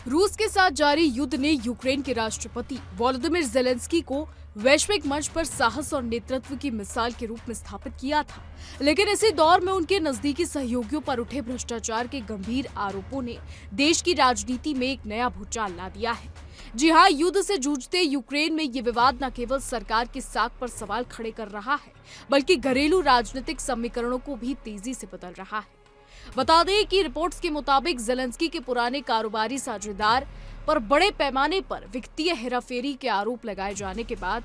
रूस के साथ जारी युद्ध ने यूक्रेन के राष्ट्रपति वोलोदिमीर ज़ेलेंस्की को वैश्विक मंच पर साहस और नेतृत्व की मिसाल के रूप में स्थापित किया था। लेकिन इसी दौर में उनके नजदीकी सहयोगियों पर उठे भ्रष्टाचार के गंभीर आरोपों ने देश की राजनीति में एक नया भूचाल ला दिया है। जी हाँ, युद्ध से जूझते यूक्रेन में ये विवाद न केवल सरकार की साख पर सवाल खड़े कर रहा है, बल्कि घरेलू राजनीतिक समीकरणों को भी तेजी से बदल रहा है। बता दें कि रिपोर्ट्स के मुताबिक ज़ेलेंस्की के पुराने कारोबारी साझेदार पर बड़े पैमाने पर वित्तीय हेराफेरी के आरोप लगाए जाने के बाद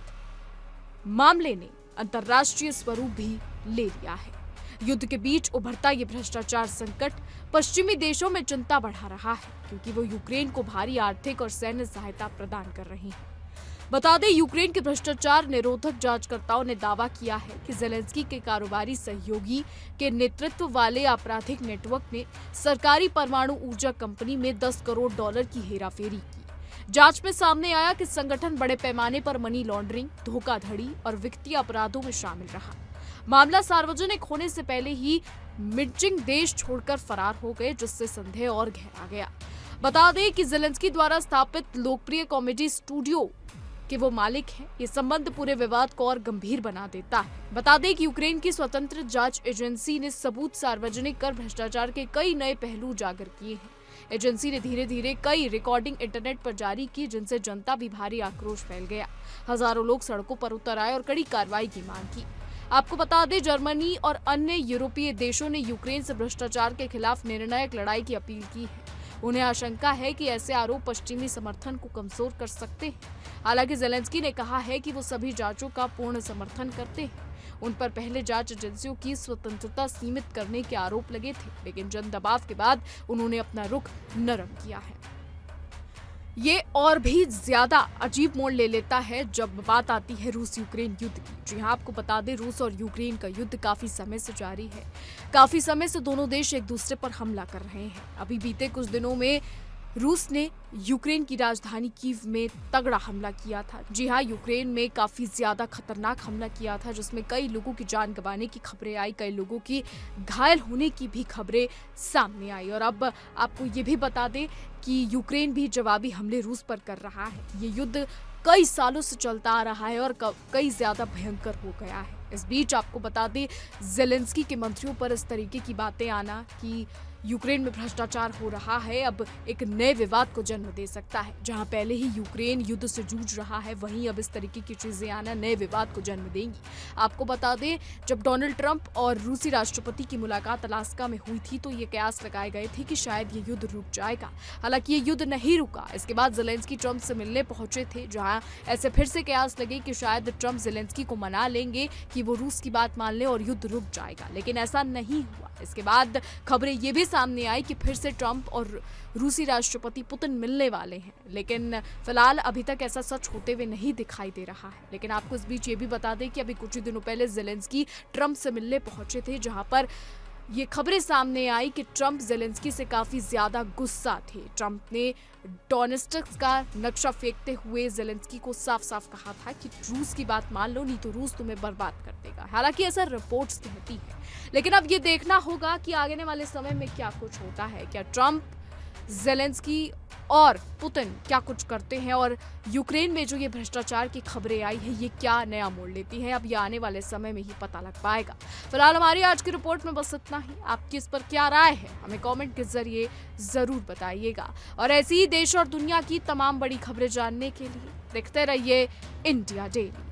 मामले ने अंतर्राष्ट्रीय स्वरूप भी ले लिया है। युद्ध के बीच उभरता ये भ्रष्टाचार संकट पश्चिमी देशों में चिंता बढ़ा रहा है, क्योंकि वो यूक्रेन को भारी आर्थिक और सैन्य सहायता प्रदान कर रही हैं। बता दें, यूक्रेन के भ्रष्टाचार निरोधक जांचकर्ताओं ने दावा किया है कि ज़ेलेंस्की के कारोबारी सहयोगी के नेतृत्व वाले आपराधिक नेटवर्क ने सरकारी परमाणु ऊर्जा कंपनी में $10 करोड़ की हेराफेरी की। जांच में सामने आया कि संगठन बड़े पैमाने पर मनी लॉन्ड्रिंग, धोखाधड़ी और वित्तीय अपराधों में शामिल रहा। मामला सार्वजनिक होने से पहले ही मिन्चिंग देश छोड़कर फरार हो गए, जिससे संदेह और गहरा गया। बता दें कि ज़ेलेंस्की द्वारा स्थापित लोकप्रिय कॉमेडी स्टूडियो कि वो मालिक हैं। ये संबंध पूरे विवाद को और गंभीर बना देता है। बता दें कि यूक्रेन की स्वतंत्र जांच एजेंसी ने सबूत सार्वजनिक कर भ्रष्टाचार के कई नए पहलू उजागर किए हैं। एजेंसी ने धीरे धीरे कई रिकॉर्डिंग इंटरनेट पर जारी की, जिनसे जनता भी भारी आक्रोश फैल गया। हजारों लोग सड़कों पर उतर आए और कड़ी कार्रवाई की मांग की। आपको बता दें, जर्मनी और अन्य यूरोपीय देशों ने यूक्रेन से भ्रष्टाचार के खिलाफ निर्णायक लड़ाई की अपील की है। उन्हें आशंका है कि ऐसे आरोप पश्चिमी समर्थन को कमजोर कर सकते हैं। हालांकि ज़ेलेंस्की ने कहा है कि वो सभी जांचों का पूर्ण समर्थन करते हैं। उन पर पहले जांच एजेंसियों की स्वतंत्रता सीमित करने के आरोप लगे थे, लेकिन जन दबाव के बाद उन्होंने अपना रुख नरम किया है। ये और भी ज्यादा अजीब मोड़ ले लेता है जब बात आती है रूस यूक्रेन युद्ध की। जी हाँ, आपको बता दें, रूस और यूक्रेन का युद्ध काफी समय से जारी है। काफी समय से दोनों देश एक दूसरे पर हमला कर रहे हैं। अभी बीते कुछ दिनों में रूस ने यूक्रेन की राजधानी कीव में तगड़ा हमला किया था। जी हाँ, यूक्रेन में काफी ज्यादा खतरनाक हमला किया था, जिसमें कई लोगों की जान गंवाने की खबरें आई, कई लोगों की घायल होने की भी खबरें सामने आई। और अब आपको ये भी बता दें कि यूक्रेन भी जवाबी हमले रूस पर कर रहा है। ये युद्ध कई सालों से चलता आ रहा है और कई ज्यादा भयंकर हो गया है। इस बीच आपको बता दें, ज़ेलेंस्की के मंत्रियों पर इस तरीके की बातें आना कि यूक्रेन में भ्रष्टाचार हो रहा है, अब एक नए विवाद को जन्म दे सकता है। जहां पहले ही यूक्रेन युद्ध से जूझ रहा है, वहीं अब इस तरीके की चीजें आना नए विवाद को जन्म देंगी। आपको बता दें, जब डोनाल्ड ट्रंप और रूसी राष्ट्रपति की मुलाकात अलास्का में हुई थी, तो ये कयास लगाए गए थे कि शायद ये युद्ध रुक जाएगा। हालांकि ये युद्ध नहीं रुका। इसके बाद ज़ेलेंस्की ट्रंप से मिलने पहुंचे थे, जहां ऐसे फिर से कयास लगे कि शायद ट्रंप ज़ेलेंस्की को मना लेंगे कि वो रूस की बात मान ले और युद्ध रुक जाएगा, लेकिन ऐसा नहीं हुआ। इसके बाद खबरें ये भी सामने आई कि फिर से ट्रंप और रूसी राष्ट्रपति पुतिन मिलने वाले हैं, लेकिन फिलहाल अभी तक ऐसा सच होते हुए नहीं दिखाई दे रहा है। लेकिन आपको इस बीच ये भी बता दें कि अभी कुछ ही दिनों पहले ज़ेलेंस्की ट्रंप से मिलने पहुंचे थे, जहां पर ये खबरें सामने आई कि ट्रंप ज़ेलेंस्की से काफी ज्यादा गुस्सा थे। ट्रंप ने डोनेट्स्क का नक्शा फेंकते हुए ज़ेलेंस्की को साफ साफ कहा था कि रूस की बात मान लो, नहीं तो रूस तुम्हें बर्बाद कर देगा। हालांकि ऐसा रिपोर्ट्स कहती है, लेकिन अब ये देखना होगा कि आगे वाले समय में क्या कुछ होता है। क्या ट्रंप, ज़ेलेंस्की और पुतिन क्या कुछ करते हैं, और यूक्रेन में जो ये भ्रष्टाचार की खबरें आई है, ये क्या नया मोड़ लेती है, अब ये आने वाले समय में ही पता लग पाएगा। फिलहाल हमारी आज की रिपोर्ट में बस इतना ही। आपकी इस पर क्या राय है, हमें कमेंट के जरिए जरूर बताइएगा। और ऐसी ही देश और दुनिया की तमाम बड़ी खबरें जानने के लिए देखते रहिए इंडिया डेली।